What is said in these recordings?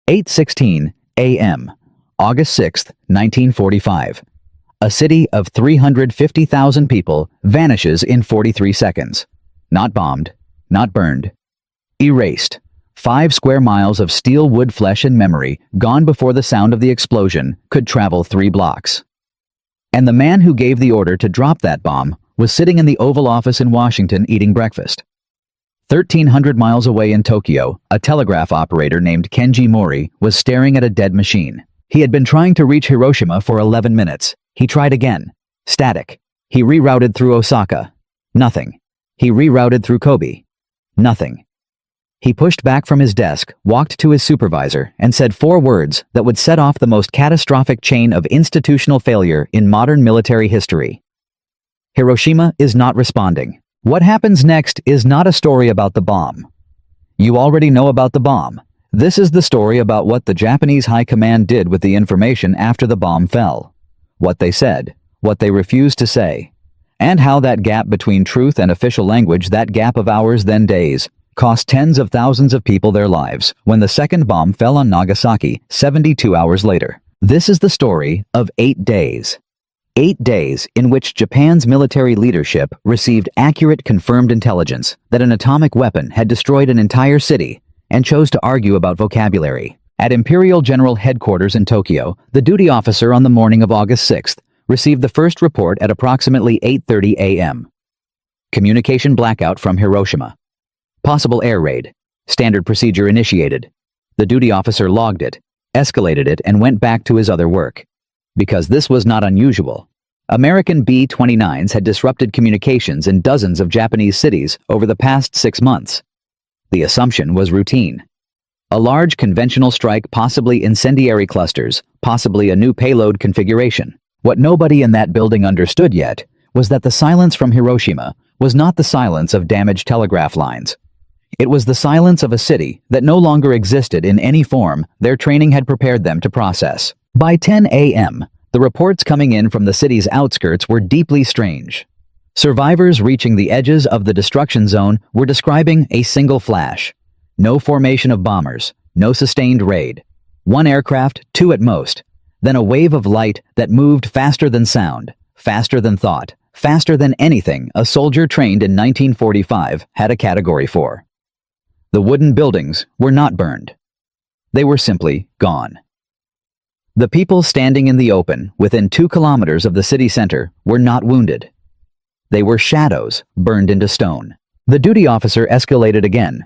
8:16 a.m., August 6, 1945. A city of 350,000 people vanishes in 43 seconds. Not bombed, not burned. Erased. 5 square miles of steel, wood, flesh, and memory, gone before the sound of the explosion, could travel 3 blocks. And the man who gave the order to drop that bomb was sitting in the Oval Office in Washington eating breakfast. 1,300 miles away in Tokyo, a telegraph operator named Kenji Mori was staring at a dead machine. He had been trying to reach Hiroshima for 11 minutes. He tried again. Static. He rerouted through Osaka. Nothing. He rerouted through Kobe. Nothing. He pushed back from his desk, walked to his supervisor, and said 4 words that would set off the most catastrophic chain of institutional failure in modern military history. Hiroshima is not responding. What happens next is not a story about the bomb. You already know about the bomb. This is the story about what the Japanese High Command did with the information after the bomb fell. What they said, what they refused to say, and how that gap between truth and official language, that gap of hours then days, cost tens of thousands of people their lives when the second bomb fell on Nagasaki 72 hours later. This is the story of 8 days. 8 days in which Japan's military leadership received accurate, confirmed intelligence that an atomic weapon had destroyed an entire city and chose to argue about vocabulary. At Imperial General Headquarters in Tokyo, the duty officer on the morning of August 6th received the first report at approximately 8:30 a.m. Communication blackout from Hiroshima. Possible air raid. Standard procedure initiated. The duty officer logged it, escalated it, and went back to his other work. Because this was not unusual. American B-29s had disrupted communications in dozens of Japanese cities over the past 6 months. The assumption was routine. A large conventional strike, possibly incendiary clusters, possibly a new payload configuration. What nobody in that building understood yet was that the silence from Hiroshima was not the silence of damaged telegraph lines. It was the silence of a city that no longer existed in any form their training had prepared them to process. By 10 a.m., the reports coming in from the city's outskirts were deeply strange. Survivors reaching the edges of the destruction zone were describing a single flash. No formation of bombers, no sustained raid. 1 aircraft, 2 at most. Then a wave of light that moved faster than sound, faster than thought, faster than anything a soldier trained in 1945 had a Category 4. The wooden buildings were not burned. They were simply gone. The people standing in the open, within 2 kilometers of the city center, were not wounded. They were shadows burned into stone. The duty officer escalated again.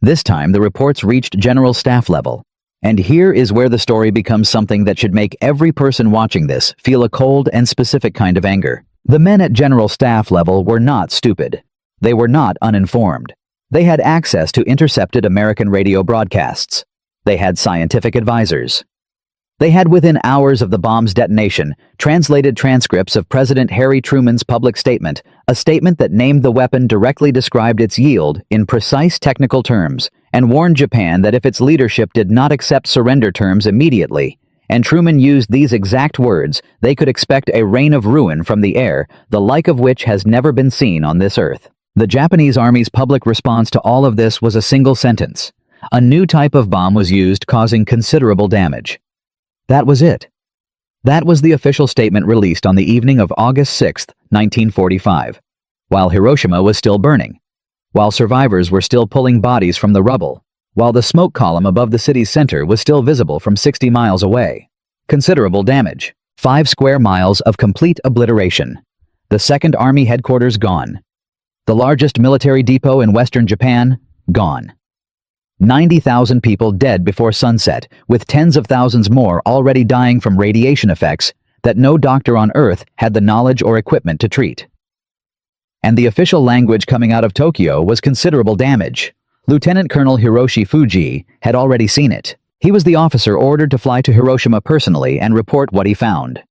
This time the reports reached general staff level. And here is where the story becomes something that should make every person watching this feel a cold and specific kind of anger. The men at general staff level were not stupid. They were not uninformed. They had access to intercepted American radio broadcasts. They had scientific advisors. They had, within hours of the bomb's detonation, translated transcripts of President Harry Truman's public statement, a statement that named the weapon, directly described its yield in precise technical terms, and warned Japan that if its leadership did not accept surrender terms immediately, and Truman used these exact words, they could expect a rain of ruin from the air, the like of which has never been seen on this earth. The Japanese Army's public response to all of this was a single sentence. A new type of bomb was used, causing considerable damage. That was it. That was the official statement released on the evening of August 6, 1945, while Hiroshima was still burning, while survivors were still pulling bodies from the rubble, while the smoke column above the city's center was still visible from 60 miles away. Considerable damage. 5 square miles of complete obliteration. The 2nd Army headquarters gone. The largest military depot in western Japan gone. 90,000 people dead before sunset, with tens of thousands more already dying from radiation effects that no doctor on Earth had the knowledge or equipment to treat. And the official language coming out of Tokyo was considerable damage. Lieutenant Colonel Hiroshi Fuji had already seen it. He was the officer ordered to fly to Hiroshima personally and report what he found.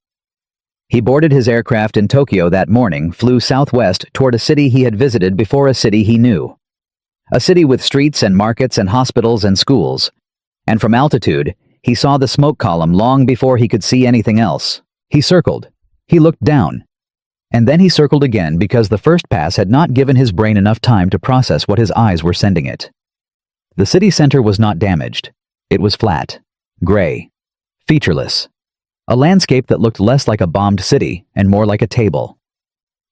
He boarded his aircraft in Tokyo that morning, flew southwest toward a city he had visited before, a city he knew. A city with streets and markets and hospitals and schools. And from altitude, he saw the smoke column long before he could see anything else. He circled. He looked down. And then he circled again, because the first pass had not given his brain enough time to process what his eyes were sending it. The city center was not damaged. It was flat. gray, featureless. A landscape that looked less like a bombed city and more like a table.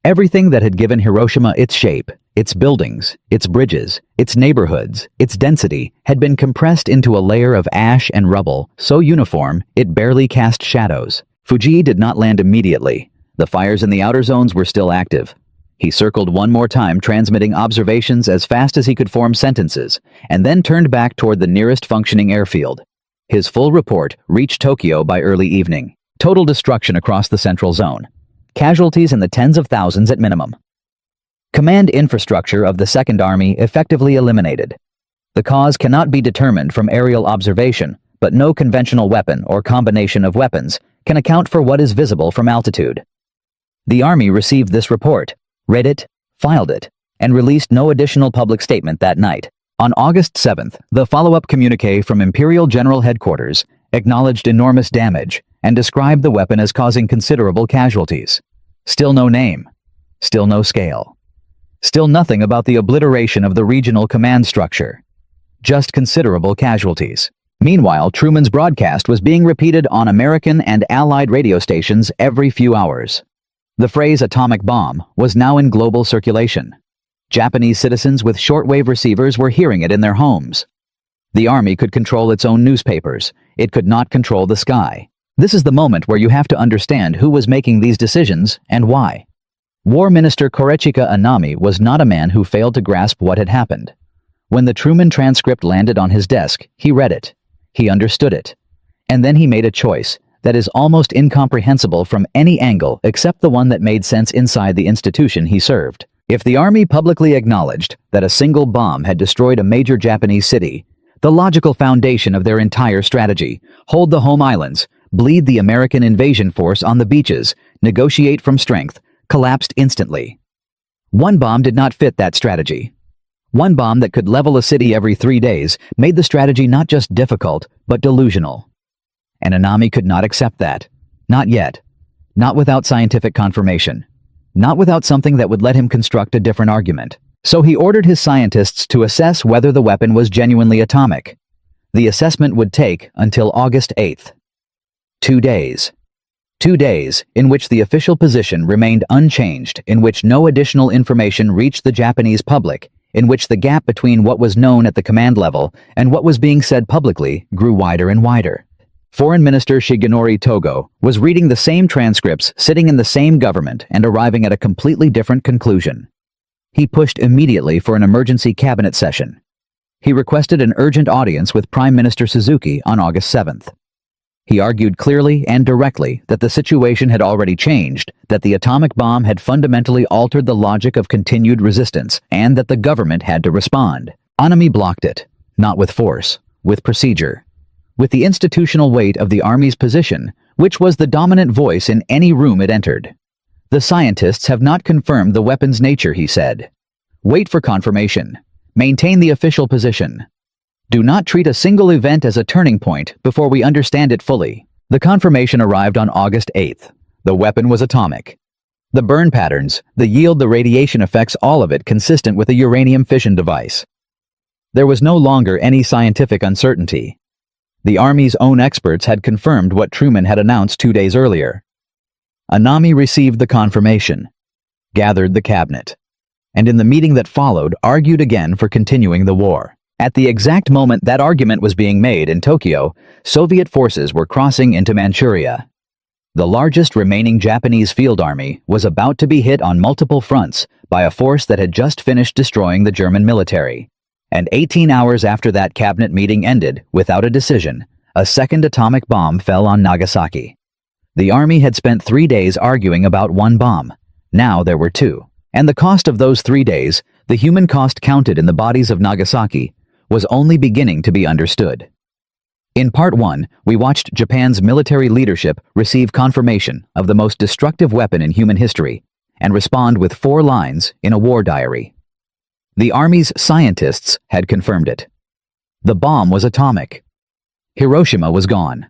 Everything that had given Hiroshima its shape, its buildings, its bridges, its neighborhoods, its density, had been compressed into a layer of ash and rubble so uniform it barely cast shadows. Fuji did not land immediately. The fires in the outer zones were still active. He circled one more time, transmitting observations as fast as he could form sentences, and then turned back toward the nearest functioning airfield. His full report reached Tokyo by early evening. Total destruction across the central zone. Casualties in the tens of thousands at minimum. Command infrastructure of the Second Army effectively eliminated. The cause cannot be determined from aerial observation, but no conventional weapon or combination of weapons can account for what is visible from altitude. The Army received this report, read it, filed it, and released no additional public statement that night. On August 7th, the follow-up communique from Imperial General Headquarters acknowledged enormous damage and described the weapon as causing considerable casualties. Still no name. Still no scale. Still nothing about the obliteration of the regional command structure. Just considerable casualties. Meanwhile, Truman's broadcast was being repeated on American and Allied radio stations every few hours. The phrase atomic bomb was now in global circulation. Japanese citizens with shortwave receivers were hearing it in their homes. The Army could control its own newspapers. It could not control the sky. This is the moment where you have to understand who was making these decisions and why. War Minister Korechika Anami was not a man who failed to grasp what had happened. When the Truman transcript landed on his desk, he read it. He understood it. And then he made a choice that is almost incomprehensible from any angle except the one that made sense inside the institution he served. If the Army publicly acknowledged that a single bomb had destroyed a major Japanese city, the logical foundation of their entire strategy, hold the home islands, bleed the American invasion force on the beaches, negotiate from strength, collapsed instantly. One bomb did not fit that strategy. One bomb that could level a city every 3 days made the strategy not just difficult, but delusional. And Anami could not accept that. Not yet. Not without scientific confirmation. Not without something that would let him construct a different argument. So he ordered his scientists to assess whether the weapon was genuinely atomic. The assessment would take until August 8th. 2 days. 2 days in which the official position remained unchanged, in which no additional information reached the Japanese public, in which the gap between what was known at the command level and what was being said publicly grew wider and wider. Foreign Minister Shigenori Togo was reading the same transcripts, sitting in the same government, and arriving at a completely different conclusion. He pushed immediately for an emergency cabinet session. He requested an urgent audience with Prime Minister Suzuki on August 7th. He argued clearly and directly that the situation had already changed, that the atomic bomb had fundamentally altered the logic of continued resistance, and that the government had to respond. Anami blocked it, not with force, with procedure. With the institutional weight of the Army's position, which was the dominant voice in any room it entered. The scientists have not confirmed the weapon's nature, he said. Wait for confirmation. Maintain the official position. Do not treat a single event as a turning point before we understand it fully. The confirmation arrived on August 8th. The weapon was atomic. The burn patterns, the yield, the radiation effects, all of it consistent with a uranium fission device. There was no longer any scientific uncertainty. The Army's own experts had confirmed what Truman had announced 2 days earlier. Anami received the confirmation, gathered the cabinet, and in the meeting that followed argued again for continuing the war. At the exact moment that argument was being made in Tokyo, Soviet forces were crossing into Manchuria. The largest remaining Japanese field army was about to be hit on multiple fronts by a force that had just finished destroying the German military. And 18 hours after that cabinet meeting ended, without a decision, a second atomic bomb fell on Nagasaki. The Army had spent 3 days arguing about one bomb. Now there were 2. And the cost of those 3 days, the human cost counted in the bodies of Nagasaki, was only beginning to be understood. In Part 1, we watched Japan's military leadership receive confirmation of the most destructive weapon in human history and respond with 4 lines in a war diary. The Army's scientists had confirmed it. The bomb was atomic. Hiroshima was gone.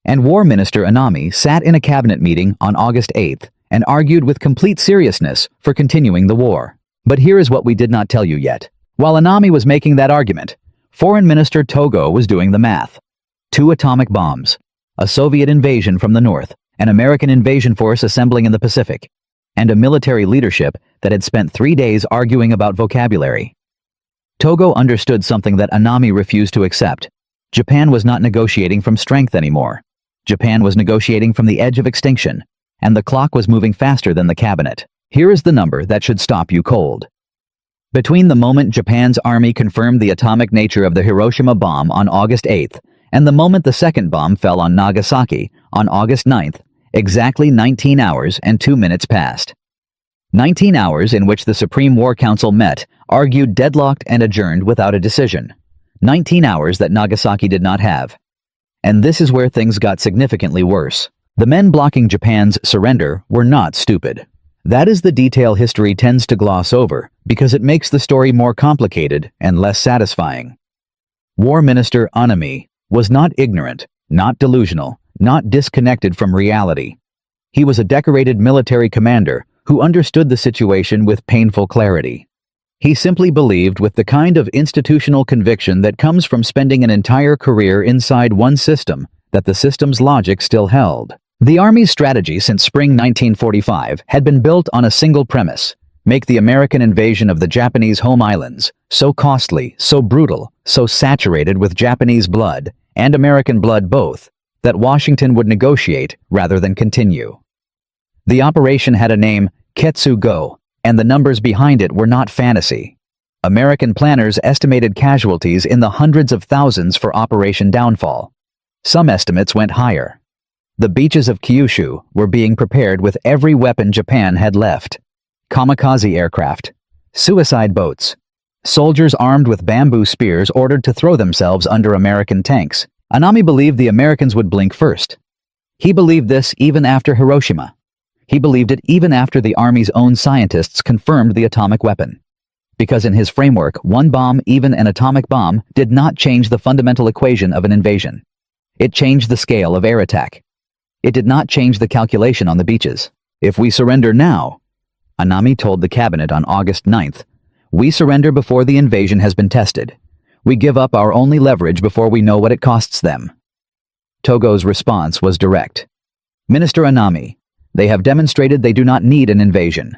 And War Minister Anami sat in a cabinet meeting on August 8th and argued with complete seriousness for continuing the war. But here is what we did not tell you yet. While Anami was making that argument, Foreign Minister Togo was doing the math. 2 atomic bombs, a Soviet invasion from the north, an American invasion force assembling in the Pacific, and a military leadership that had spent 3 days arguing about vocabulary. Togo understood something that Anami refused to accept. Japan was not negotiating from strength anymore. Japan was negotiating from the edge of extinction, and the clock was moving faster than the cabinet. Here is the number that should stop you cold. Between the moment Japan's army confirmed the atomic nature of the Hiroshima bomb on August 8th and the moment the second bomb fell on Nagasaki on August 9th, exactly 19 hours and 2 minutes passed. 19 hours in which the Supreme War Council met, argued, deadlocked, and adjourned without a decision. 19 hours that Nagasaki did not have. And this is where things got significantly worse. The men blocking Japan's surrender were not stupid. That is the detail history tends to gloss over, because it makes the story more complicated and less satisfying. War Minister Anami was not ignorant, not delusional, not disconnected from reality. He was a decorated military commander who understood the situation with painful clarity. He simply believed with the kind of institutional conviction that comes from spending an entire career inside one system that the system's logic still held. The Army's strategy since spring 1945 had been built on a single premise: make the American invasion of the Japanese home islands so costly, so brutal, so saturated with Japanese blood, and American blood both, that Washington would negotiate rather than continue. The operation had a name, Ketsu Go, and the numbers behind it were not fantasy. American planners estimated casualties in the hundreds of thousands for Operation Downfall. Some estimates went higher. The beaches of Kyushu were being prepared with every weapon Japan had left: kamikaze aircraft, suicide boats, soldiers armed with bamboo spears ordered to throw themselves under American tanks. Anami believed the Americans would blink first. He believed this even after Hiroshima. He believed it even after the Army's own scientists confirmed the atomic weapon. Because in his framework, one bomb, even an atomic bomb, did not change the fundamental equation of an invasion. It changed the scale of air attack. It did not change the calculation on the beaches. If we surrender now, Anami told the cabinet on August 9th, we surrender before the invasion has been tested. We give up our only leverage before we know what it costs them. Togo's response was direct. Minister Anami, they have demonstrated they do not need an invasion.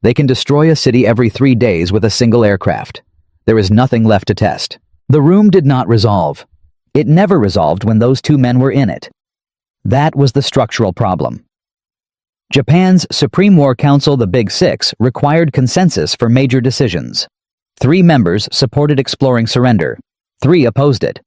They can destroy a city every 3 days with a single aircraft. There is nothing left to test. The room did not resolve. It never resolved when those 2 men were in it. That was the structural problem. Japan's Supreme War Council, the Big Six, required consensus for major decisions. 3 members supported exploring surrender. 3 opposed it.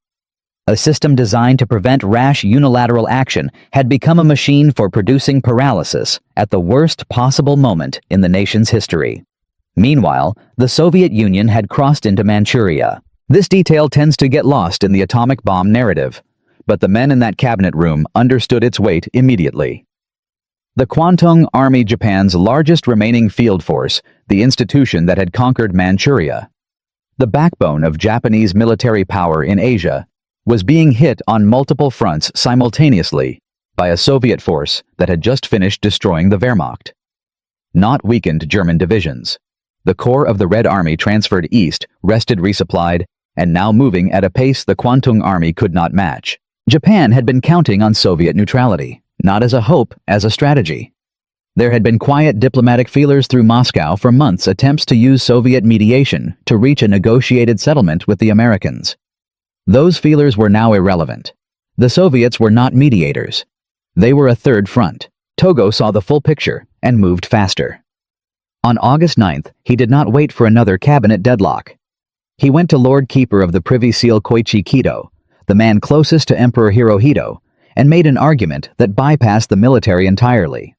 A system designed to prevent rash unilateral action had become a machine for producing paralysis at the worst possible moment in the nation's history. Meanwhile, the Soviet Union had crossed into Manchuria. This detail tends to get lost in the atomic bomb narrative, but the men in that cabinet room understood its weight immediately. The Kwantung Army, Japan's largest remaining field force, the institution that had conquered Manchuria, the backbone of Japanese military power in Asia, was being hit on multiple fronts simultaneously by a Soviet force that had just finished destroying the Wehrmacht. Not weakened German divisions. The core of the Red Army transferred east, rested, resupplied, and now moving at a pace the Kwantung Army could not match. Japan had been counting on Soviet neutrality, not as a hope, as a strategy. There had been quiet diplomatic feelers through Moscow for months, attempts to use Soviet mediation to reach a negotiated settlement with the Americans. Those feelers were now irrelevant. The Soviets were not mediators. They were a third front. Togo saw the full picture and moved faster. On August 9th, he did not wait for another cabinet deadlock. He went to Lord Keeper of the Privy Seal Koichi Kido, the man closest to Emperor Hirohito, and made an argument that bypassed the military entirely.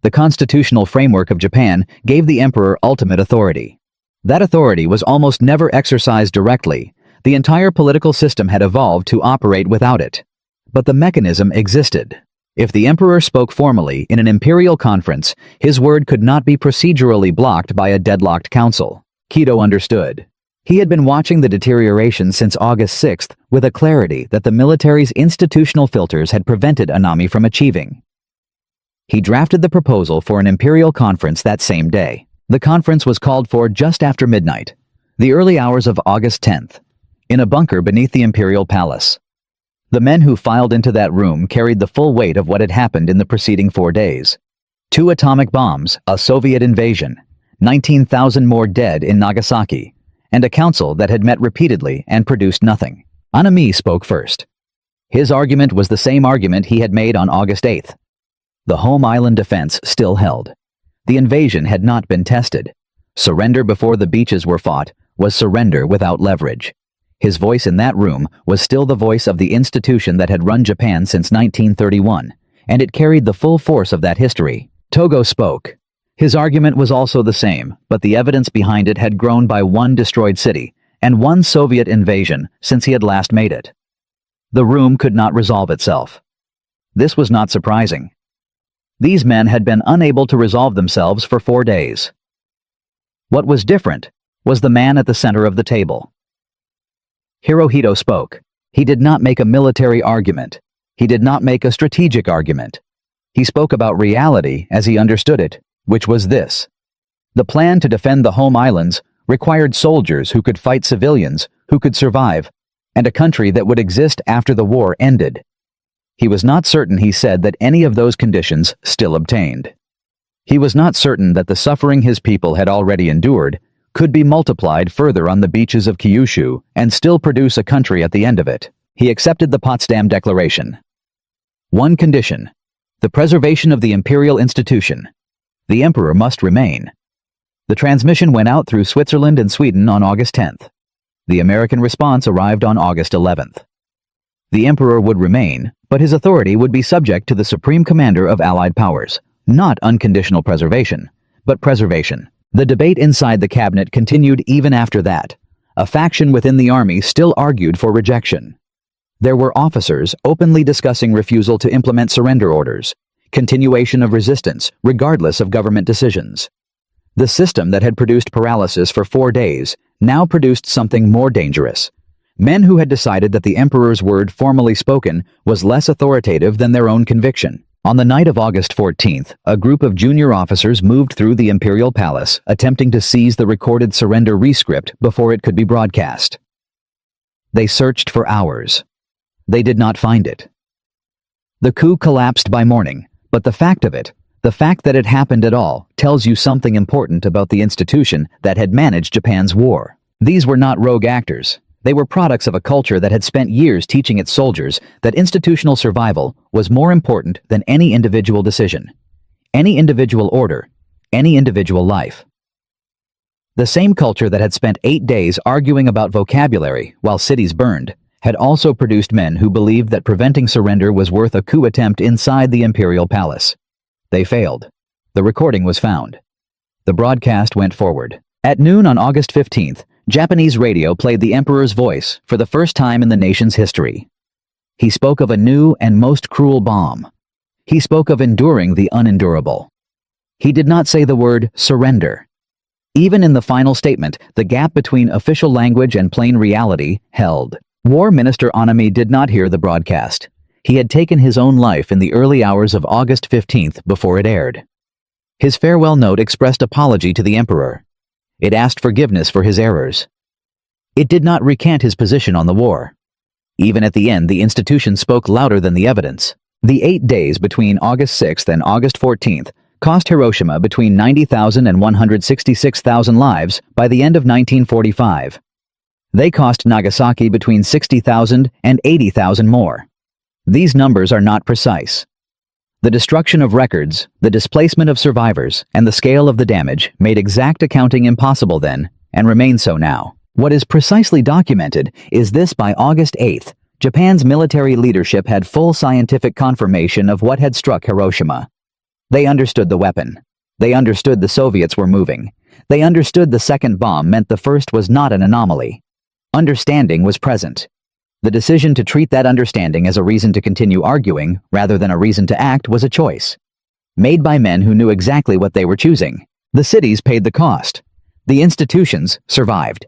The constitutional framework of Japan gave the emperor ultimate authority. That authority was almost never exercised directly. The entire political system had evolved to operate without it. But the mechanism existed. If the emperor spoke formally in an imperial conference, his word could not be procedurally blocked by a deadlocked council. Kido understood. He had been watching the deterioration since August 6th with a clarity that the military's institutional filters had prevented Anami from achieving. He drafted the proposal for an imperial conference that same day. The conference was called for just after midnight, the early hours of August 10th, in a bunker beneath the imperial palace. The men who filed into that room carried the full weight of what had happened in the preceding 4 days. 2 atomic bombs, a Soviet invasion, 19,000 more dead in Nagasaki, and a council that had met repeatedly and produced nothing. Anami spoke first. His argument was the same argument he had made on August 8th. The home island defense still held. The invasion had not been tested. Surrender before the beaches were fought was surrender without leverage. His voice in that room was still the voice of the institution that had run Japan since 1931, and it carried the full force of that history. Togo spoke. His argument was also the same, but the evidence behind it had grown by 1 destroyed city and 1 Soviet invasion since he had last made it. The room could not resolve itself. This was not surprising. These men had been unable to resolve themselves for 4 days. What was different was the man at the center of the table. Hirohito spoke. He did not make a military argument. He did not make a strategic argument. He spoke about reality as he understood it, which was this. The plan to defend the home islands required soldiers who could fight civilians, who could survive, and a country that would exist after the war ended. He was not certain, he said, that any of those conditions still obtained. He was not certain that the suffering his people had already endured could be multiplied further on the beaches of Kyushu and still produce a country at the end of it. He accepted the Potsdam Declaration. 1 condition: the preservation of the imperial institution. The emperor must remain. The transmission went out through Switzerland and Sweden on August 10th. The American response arrived on August 11th. The emperor would remain, but his authority would be subject to the supreme commander of Allied powers. Not unconditional preservation, but preservation. The debate inside the cabinet continued even after that. A faction within the army still argued for rejection. There were officers openly discussing refusal to implement surrender orders, continuation of resistance regardless of government decisions. The system that had produced paralysis for 4 days now produced something more dangerous. Men who had decided that the emperor's word formally spoken was less authoritative than their own conviction. On the night of August 14th, a group of junior officers moved through the imperial palace, attempting to seize the recorded surrender rescript before it could be broadcast. They searched for hours. They did not find it. The coup collapsed by morning, but the fact of it, the fact that it happened at all, tells you something important about the institution that had managed Japan's war. These were not rogue actors. They were products of a culture that had spent years teaching its soldiers that institutional survival was more important than any individual decision, any individual order, any individual life. The same culture that had spent 8 days arguing about vocabulary while cities burned had also produced men who believed that preventing surrender was worth a coup attempt inside the imperial palace. They failed. The recording was found. The broadcast went forward. At noon on August 15th, Japanese radio played the emperor's voice for the first time in the nation's history. He spoke of a new and most cruel bomb. He spoke of enduring the unendurable. He did not say the word surrender. Even in the final statement, the gap between official language and plain reality held. War Minister Anami did not hear the broadcast. He had taken his own life in the early hours of August 15th before it aired. His farewell note expressed apology to the emperor. It asked forgiveness for his errors. It did not recant his position on the war. Even at the end, the institution spoke louder than the evidence. The 8 days between August 6th and August 14th cost Hiroshima between 90,000 and 166,000 lives by the end of 1945. They cost Nagasaki between 60,000 and 80,000 more. These numbers are not precise. The destruction of records, the displacement of survivors, and the scale of the damage made exact accounting impossible then, and remain so now. What is precisely documented is this: by August 8th, Japan's military leadership had full scientific confirmation of what had struck Hiroshima. They understood the weapon. They understood the Soviets were moving. They understood the second bomb meant the first was not an anomaly. Understanding was present. The decision to treat that understanding as a reason to continue arguing, rather than a reason to act, was a choice, made by men who knew exactly what they were choosing. The cities paid the cost. The institutions survived.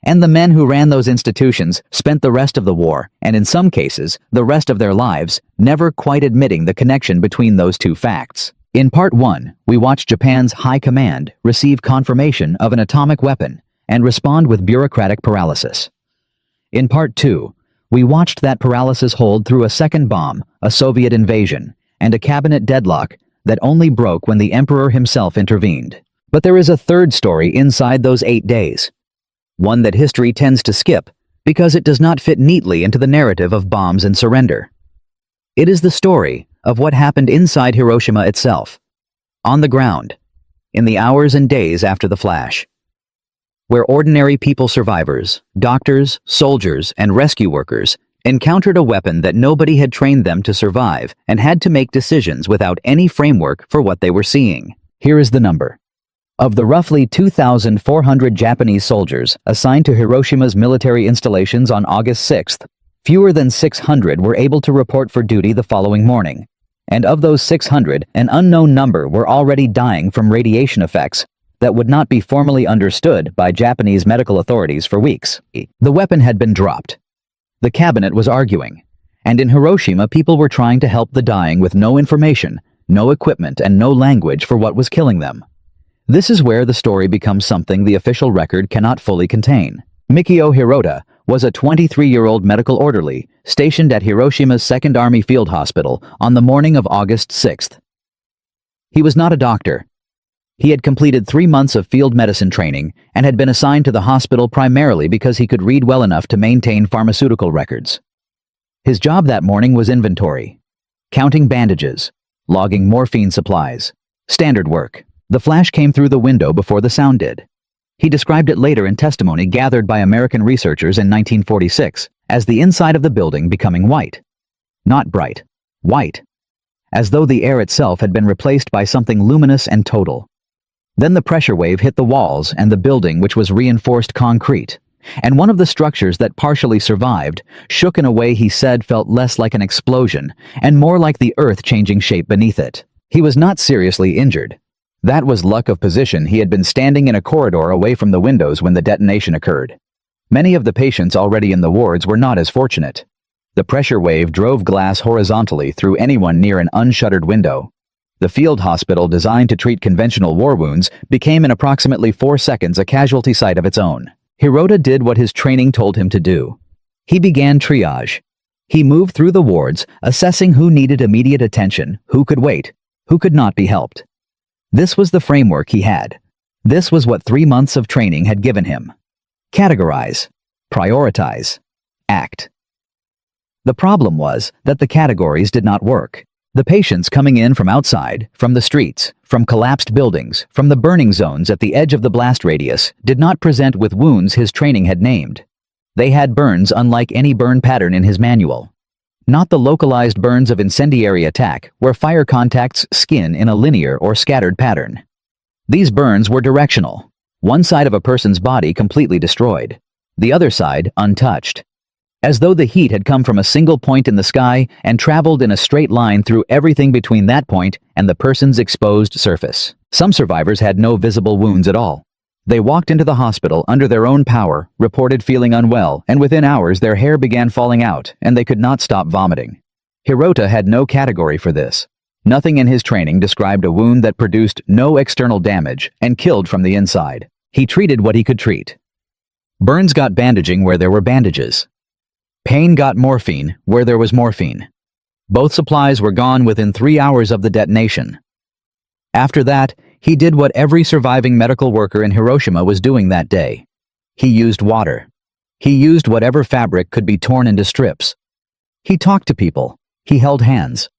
And the men who ran those institutions spent the rest of the war, and in some cases, the rest of their lives, never quite admitting the connection between those two facts. In Part 1, we watched Japan's high command receive confirmation of an atomic weapon and respond with bureaucratic paralysis. In Part 2, We watched that paralysis hold through a second bomb, a Soviet invasion, and a cabinet deadlock that only broke when the emperor himself intervened. But there is a third story inside those 8 days. One that history tends to skip because it does not fit neatly into the narrative of bombs and surrender. It is the story of what happened inside Hiroshima itself, on the ground, in the hours and days after the flash, where ordinary people, survivors, doctors, soldiers, and rescue workers encountered a weapon that nobody had trained them to survive and had to make decisions without any framework for what they were seeing. Here is the number. Of the roughly 2,400 Japanese soldiers assigned to Hiroshima's military installations on August 6th, fewer than 600 were able to report for duty the following morning. And of those 600, an unknown number were already dying from radiation effects that would not be formally understood by Japanese medical authorities for weeks. The weapon had been dropped. The cabinet was arguing. And in Hiroshima, people were trying to help the dying with no information, no equipment, and no language for what was killing them. This is where the story becomes something the official record cannot fully contain. Mikio Hirota was a 23-year-old medical orderly stationed at Hiroshima's 2nd Army Field Hospital on the morning of August 6th. He was not a doctor. He had completed 3 months of field medicine training and had been assigned to the hospital primarily because he could read well enough to maintain pharmaceutical records. His job that morning was inventory, counting bandages, logging morphine supplies, standard work. The flash came through the window before the sound did. He described it later in testimony gathered by American researchers in 1946 as the inside of the building becoming white. Not bright, white. As though the air itself had been replaced by something luminous and total. Then the pressure wave hit the walls and the building, which was reinforced concrete, and one of the structures that partially survived shook in a way he said felt less like an explosion and more like the earth changing shape beneath it. He was not seriously injured. That was luck of position. He had been standing in a corridor away from the windows when the detonation occurred. Many of the patients already in the wards were not as fortunate. The pressure wave drove glass horizontally through anyone near an unshuttered window. The field hospital, designed to treat conventional war wounds, became in approximately 4 seconds a casualty site of its own. Hirota did what his training told him to do. He began triage. He moved through the wards, assessing who needed immediate attention, who could wait, who could not be helped. This was the framework he had. This was what 3 months of training had given him. Categorize, prioritize, act. The problem was that the categories did not work. The patients coming in from outside, from the streets, from collapsed buildings, from the burning zones at the edge of the blast radius, did not present with wounds his training had named. They had burns unlike any burn pattern in his manual. Not the localized burns of incendiary attack, where fire contacts skin in a linear or scattered pattern. These burns were directional. One side of a person's body completely destroyed, the other side untouched. As though the heat had come from a single point in the sky and traveled in a straight line through everything between that point and the person's exposed surface. Some survivors had no visible wounds at all. They walked into the hospital under their own power, reported feeling unwell, and within hours their hair began falling out and they could not stop vomiting. Hirota had no category for this. Nothing in his training described a wound that produced no external damage and killed from the inside. He treated what he could treat. Burns got bandaging where there were bandages. Pain got morphine where there was morphine. Both supplies were gone within 3 hours of the detonation. After that, he did what every surviving medical worker in Hiroshima was doing that day. He used water. He used whatever fabric could be torn into strips. He talked to people. He held hands.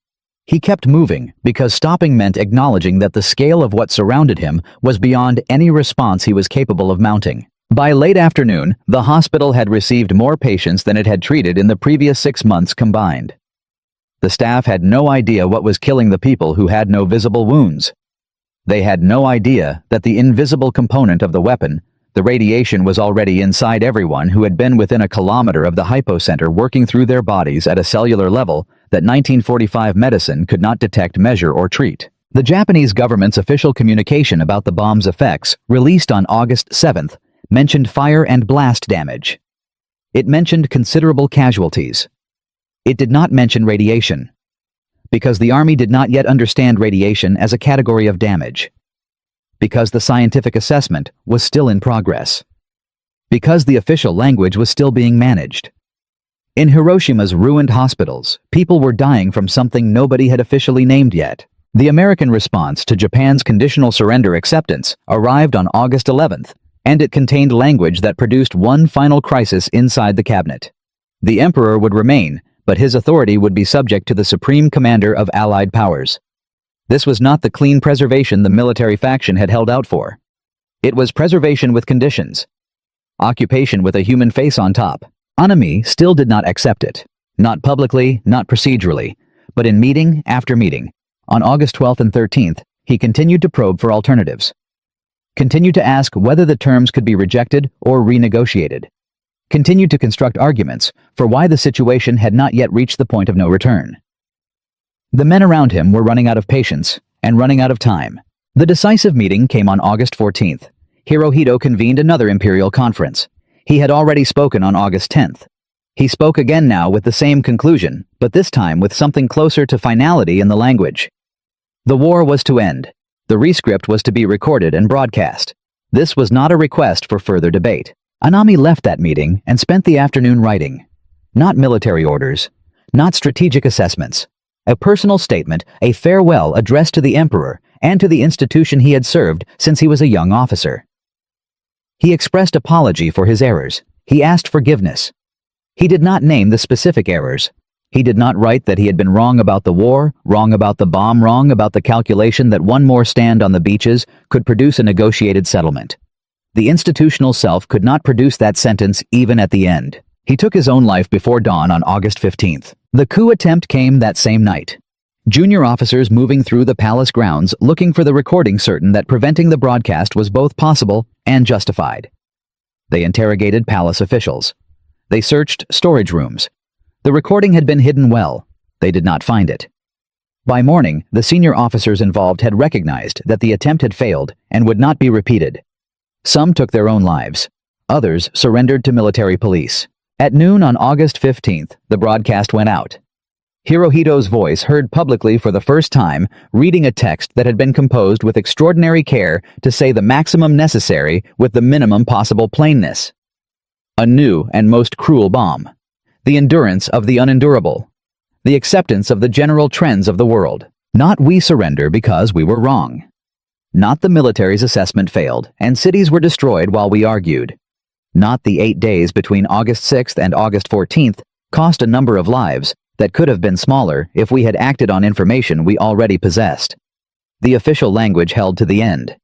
He kept moving because stopping meant acknowledging that the scale of what surrounded him was beyond any response he was capable of mounting. By late afternoon, the hospital had received more patients than it had treated in the previous 6 months combined. The staff had no idea what was killing the people who had no visible wounds. They had no idea that the invisible component of the weapon, the radiation, was already inside everyone who had been within a kilometer of the hypocenter, working through their bodies at a cellular level that 1945 medicine could not detect, measure, or treat. The Japanese government's official communication about the bomb's effects, released on August 7th, mentioned fire and blast damage. It mentioned considerable casualties. It did not mention radiation, because the Army did not yet understand radiation as a category of damage, because the scientific assessment was still in progress, because the official language was still being managed. In Hiroshima's ruined hospitals, people were dying from something nobody had officially named yet. The American response to Japan's conditional surrender acceptance arrived on August 11th, and it contained language that produced one final crisis inside the cabinet. The emperor would remain, but his authority would be subject to the supreme commander of Allied powers. This was not the clean preservation the military faction had held out for. It was preservation with conditions. Occupation with a human face on top. Anami still did not accept it. Not publicly, not procedurally, but in meeting after meeting. On August 12th and 13th, he continued to probe for alternatives. Continued to ask whether the terms could be rejected or renegotiated. Continued to construct arguments for why the situation had not yet reached the point of no return. The men around him were running out of patience and running out of time. The decisive meeting came on August 14th. Hirohito convened another imperial conference. He had already spoken on August 10th. He spoke again now with the same conclusion, but this time with something closer to finality in the language. The war was to end. The rescript was to be recorded and broadcast. This was not a request for further debate. Anami left that meeting and spent the afternoon writing. Not military orders, not strategic assessments. A personal statement, a farewell addressed to the emperor and to the institution he had served since he was a young officer. He expressed apology for his errors. He asked forgiveness. He did not name the specific errors. He did not write that he had been wrong about the war, wrong about the bomb, wrong about the calculation that one more stand on the beaches could produce a negotiated settlement. The institutional self could not produce that sentence even at the end. He took his own life before dawn on August 15th. The coup attempt came that same night. Junior officers moving through the palace grounds looking for the recording, certain that preventing the broadcast was both possible and justified. They interrogated palace officials. They searched storage rooms. The recording had been hidden well. They did not find it. By morning, the senior officers involved had recognized that the attempt had failed and would not be repeated. Some took their own lives. Others surrendered to military police. At noon on August 15th, the broadcast went out. Hirohito's voice heard publicly for the first time, reading a text that had been composed with extraordinary care to say the maximum necessary with the minimum possible plainness. A new and most cruel bomb. The endurance of the unendurable. The acceptance of the general trends of the world. Not we surrender because we were wrong. Not the military's assessment failed and cities were destroyed while we argued. Not the 8 days between August 6th and August 14th cost a number of lives that could have been smaller if we had acted on information we already possessed. The official language held to the end.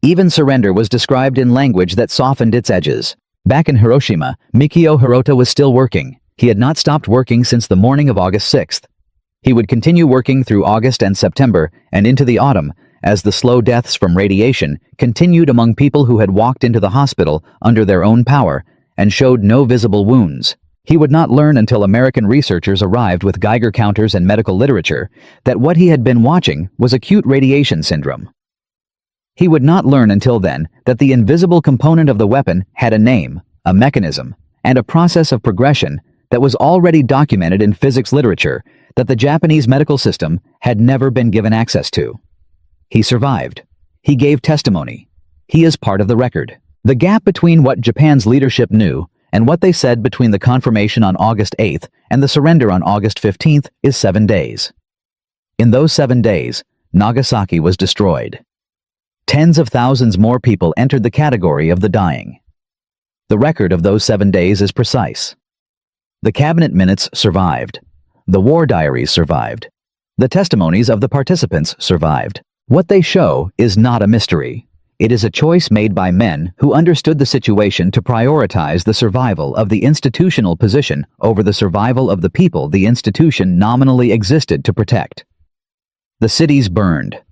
Even surrender was described in language that softened its edges. Back in Hiroshima, Mikio Hirota was still working. He had not stopped working since the morning of August 6th. He would continue working through August and September and into the autumn as the slow deaths from radiation continued among people who had walked into the hospital under their own power and showed no visible wounds. He would not learn until American researchers arrived with Geiger counters and medical literature that what he had been watching was acute radiation syndrome. He would not learn until then that the invisible component of the weapon had a name, a mechanism, and a process of progression that was already documented in physics literature that the Japanese medical system had never been given access to. He survived. He gave testimony. He is part of the record. The gap between what Japan's leadership knew and what they said between the confirmation on August 8th and the surrender on August 15th is 7 days. In those 7 days, Nagasaki was destroyed. Tens of thousands more people entered the category of the dying. The record of those 7 days is precise. The cabinet minutes survived. The war diaries survived. The testimonies of the participants survived. What they show is not a mystery. It is a choice made by men who understood the situation to prioritize the survival of the institutional position over the survival of the people the institution nominally existed to protect. The cities burned.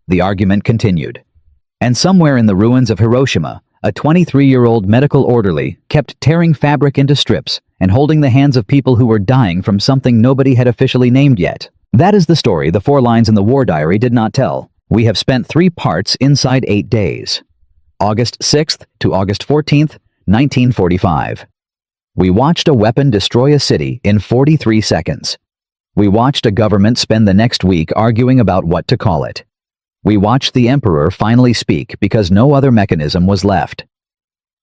The argument continued. And somewhere in the ruins of Hiroshima, a 23-year-old medical orderly kept tearing fabric into strips and holding the hands of people who were dying from something nobody had officially named yet. That is the story the 4 lines in the war diary did not tell. We have spent 3 parts inside 8 days. August 6th to August 14th, 1945. We watched a weapon destroy a city in 43 seconds. We watched a government spend the next week arguing about what to call it. We watched the emperor finally speak because no other mechanism was left.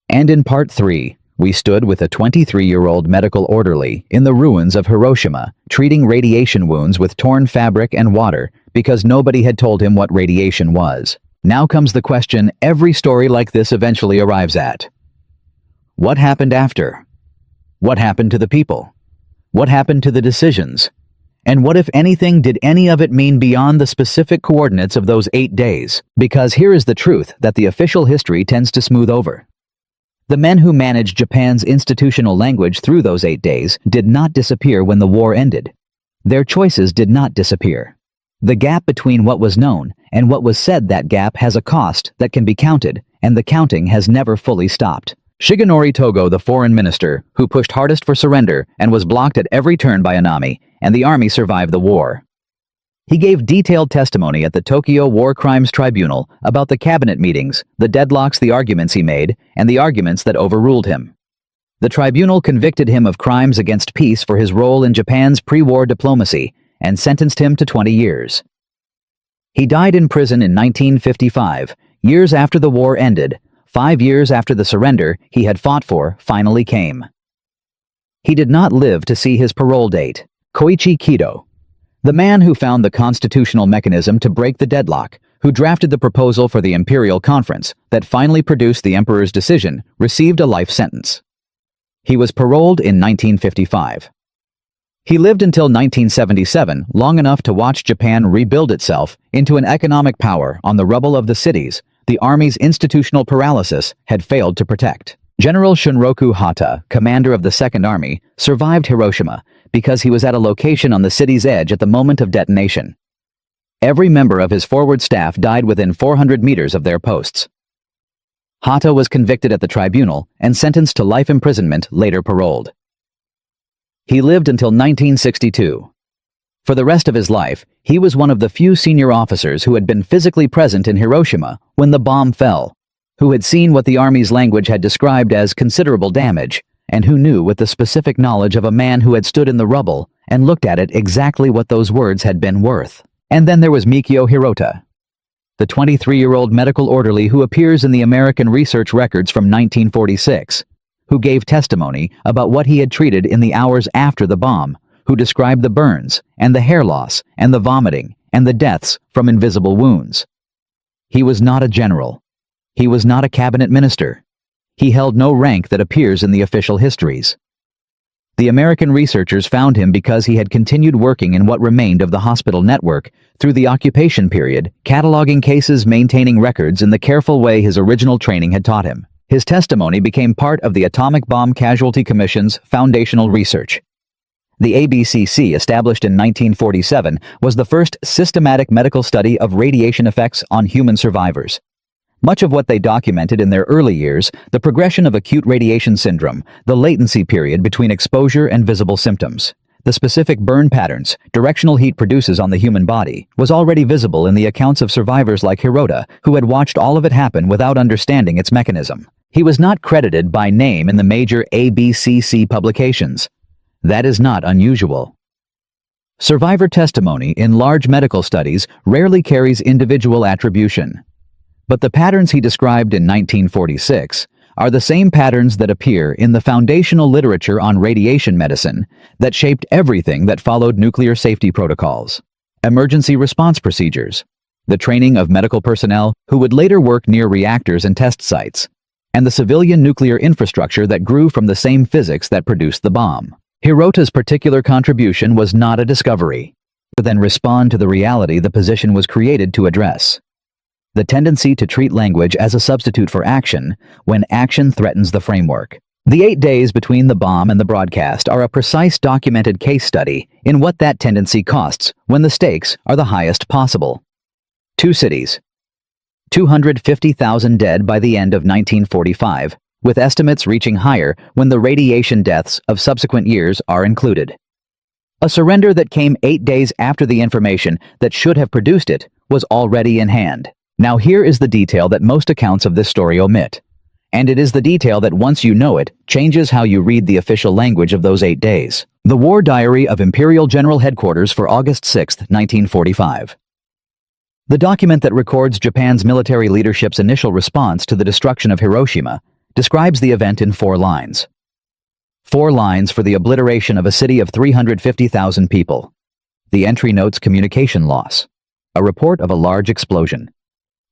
And in part 3, We stood with a 23-year-old medical orderly in the ruins of Hiroshima, treating radiation wounds with torn fabric and water because nobody had told him what radiation was. Now comes the question every story like this eventually arrives at. What happened after? What happened to the people? What happened to the decisions? And what, if anything, did any of it mean beyond the specific coordinates of those 8 days? Because here is the truth that the official history tends to smooth over. The men who managed Japan's institutional language through those 8 days did not disappear when the war ended. Their choices did not disappear. The gap between what was known and what was said, that gap has a cost that can be counted, and the counting has never fully stopped. Shigenori Togo, the foreign minister, who pushed hardest for surrender and was blocked at every turn by Anami, and the army survived the war. He gave detailed testimony at the Tokyo War Crimes Tribunal about the cabinet meetings, the deadlocks, the arguments he made, and the arguments that overruled him. The tribunal convicted him of crimes against peace for his role in Japan's pre-war diplomacy and sentenced him to 20 years. He died in prison in 1955, years after the war ended, 5 years after the surrender he had fought for finally came. He did not live to see his parole date. Koichi Kido, the man who found the constitutional mechanism to break the deadlock, who drafted the proposal for the Imperial Conference that finally produced the Emperor's decision, received a life sentence. He was paroled in 1955. He lived until 1977, long enough to watch Japan rebuild itself into an economic power on the rubble of the cities the Army's institutional paralysis had failed to protect. General Shunroku Hata, commander of the Second Army, survived Hiroshima because he was at a location on the city's edge at the moment of detonation. Every member of his forward staff died within 400 meters of their posts. Hata was convicted at the tribunal and sentenced to life imprisonment, later paroled. He lived until 1962. For the rest of his life, he was one of the few senior officers who had been physically present in Hiroshima when the bomb fell, who had seen what the Army's language had described as considerable damage, and who knew with the specific knowledge of a man who had stood in the rubble and looked at it exactly what those words had been worth. And then there was Mikio Hirota, the 23-year-old medical orderly who appears in the American research records from 1946, who gave testimony about what he had treated in the hours after the bomb, who described the burns and the hair loss and the vomiting and the deaths from invisible wounds. He was not a general. He was not a cabinet minister. He held no rank that appears in the official histories. The American researchers found him because he had continued working in what remained of the hospital network through the occupation period, cataloging cases, maintaining records in the careful way his original training had taught him. His testimony became part of the Atomic Bomb Casualty Commission's foundational research. The ABCC, established in 1947, was the first systematic medical study of radiation effects on human survivors. Much of what they documented in their early years, the progression of acute radiation syndrome, the latency period between exposure and visible symptoms, the specific burn patterns directional heat produces on the human body, was already visible in the accounts of survivors like Hirota, who had watched all of it happen without understanding its mechanism. He was not credited by name in the major ABCC publications. That is not unusual. Survivor testimony in large medical studies rarely carries individual attribution. But the patterns he described in 1946 are the same patterns that appear in the foundational literature on radiation medicine that shaped everything that followed nuclear safety protocols, emergency response procedures, the training of medical personnel who would later work near reactors and test sites, and the civilian nuclear infrastructure that grew from the same physics that produced the bomb. Hirota's particular contribution was not a discovery, but then respond to the reality the position was created to address. The tendency to treat language as a substitute for action when action threatens the framework. The 8 days between the bomb and the broadcast are a precise documented case study in what that tendency costs when the stakes are the highest possible. 2 cities. 250,000 dead by the end of 1945, with estimates reaching higher when the radiation deaths of subsequent years are included. A surrender that came 8 days after the information that should have produced it was already in hand. Now here is the detail that most accounts of this story omit. And it is the detail that, once you know it, changes how you read the official language of those 8 days. The War Diary of Imperial General Headquarters for August 6, 1945. The document that records Japan's military leadership's initial response to the destruction of Hiroshima describes the event in 4 lines. 4 lines for the obliteration of a city of 350,000 people. The entry notes communication loss. A report of a large explosion.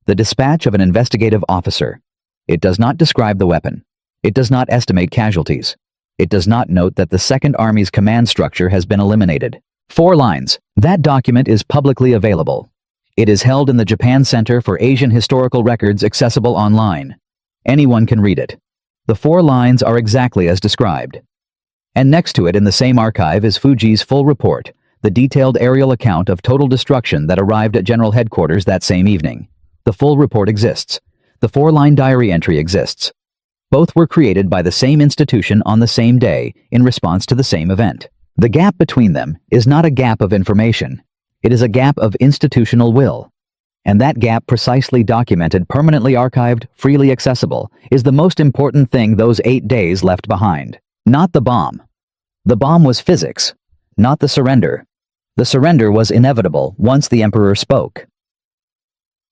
The dispatch of an investigative officer. It does not describe the weapon. It does not estimate casualties. It does not note that the Second Army's command structure has been eliminated. 4 lines. That document is publicly available. It is held in the Japan Center for Asian Historical Records, accessible online. Anyone can read it. The 4 lines are exactly as described. And next to it in the same archive is Fuji's full report, the detailed aerial account of total destruction that arrived at General Headquarters that same evening. The full report exists. The 4-line diary entry exists. Both were created by the same institution on the same day in response to the same event. The gap between them is not a gap of information. It is a gap of institutional will. And that gap, precisely documented, permanently archived, freely accessible, is the most important thing those 8 days left behind. Not the bomb. The bomb was physics, not the surrender. The surrender was inevitable once the Emperor spoke.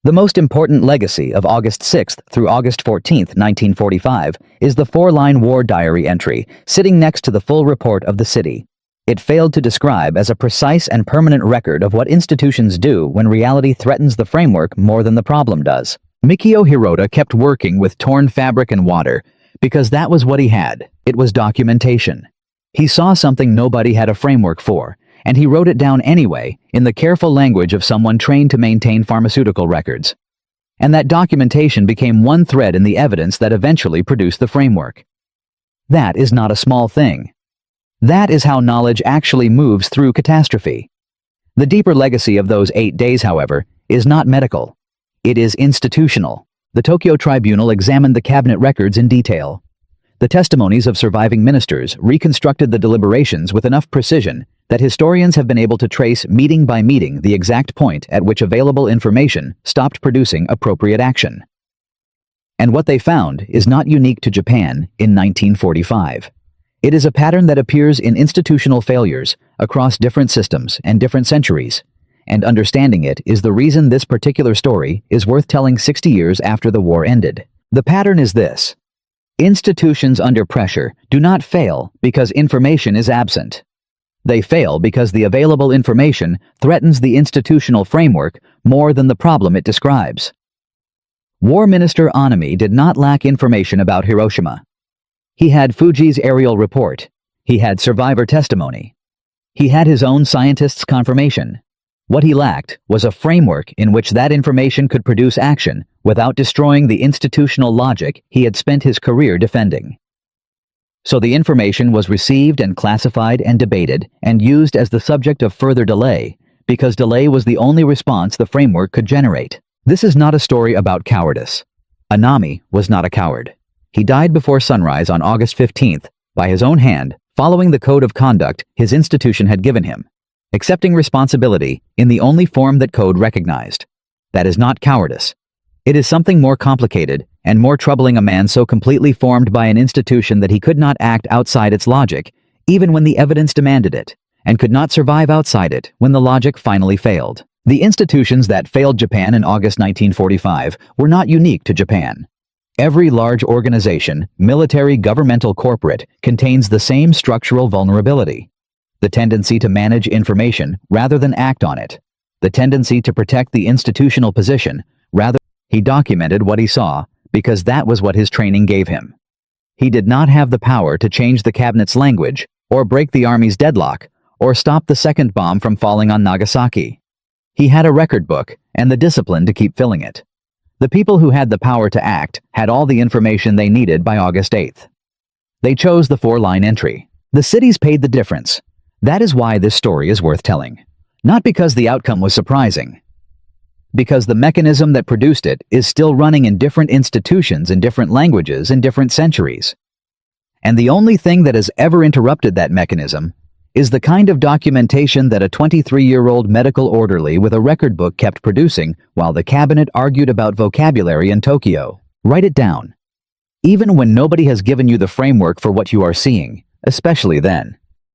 The most important legacy of August 6th through August 14th, 1945, is the 4-line war diary entry sitting next to the full report of the city. It failed to describe as a precise and permanent record of what institutions do when reality threatens the framework more than the problem does. Mikio Hirota kept working with torn fabric and water because that was what he had. It was documentation. He saw something nobody had a framework for, and he wrote it down anyway in the careful language of someone trained to maintain pharmaceutical records. And that documentation became one thread in the evidence that eventually produced the framework. That is not a small thing. That is how knowledge actually moves through catastrophe. The deeper legacy of those 8 days, however, is not medical. It is institutional. The Tokyo Tribunal examined the cabinet records in detail. The testimonies of surviving ministers reconstructed the deliberations with enough precision that historians have been able to trace meeting by meeting the exact point at which available information stopped producing appropriate action. And what they found is not unique to Japan in 1945. It is a pattern that appears in institutional failures across different systems and different centuries, and understanding it is the reason this particular story is worth telling 60 years after the war ended. The pattern is this. Institutions under pressure do not fail because information is absent. They fail because the available information threatens the institutional framework more than the problem it describes. War Minister Onami did not lack information about Hiroshima. He had Fuji's aerial report. He had survivor testimony. He had his own scientist's confirmation. What he lacked was a framework in which that information could produce action without destroying the institutional logic he had spent his career defending. So the information was received and classified and debated and used as the subject of further delay, because delay was the only response the framework could generate. This is not a story about cowardice. Onami was not a coward. He died before sunrise on August 15th, by his own hand, following the code of conduct his institution had given him, accepting responsibility in the only form that code recognized. That is not cowardice. It is something more complicated and more troubling, a man so completely formed by an institution that he could not act outside its logic, even when the evidence demanded it, and could not survive outside it when the logic finally failed. The institutions that failed Japan in August 1945 were not unique to Japan. Every large organization, military, governmental, corporate, contains the same structural vulnerability. The tendency to manage information rather than act on it. The tendency to protect the institutional position rather. He documented what he saw because that was what his training gave him. He did not have the power to change the cabinet's language, or break the army's deadlock, or stop the second bomb from falling on Nagasaki. He had a record book and the discipline to keep filling it. The people who had the power to act had all the information they needed by August 8th. They chose the 4-line entry. The cities paid the difference. That is why this story is worth telling. Not because the outcome was surprising. Because the mechanism that produced it is still running in different institutions in different languages in different centuries. And the only thing that has ever interrupted that mechanism is the kind of documentation that a 23-year-old medical orderly with a record book kept producing while the cabinet argued about vocabulary in Tokyo. Write it down. Even when nobody has given you the framework for what you are seeing, especially then.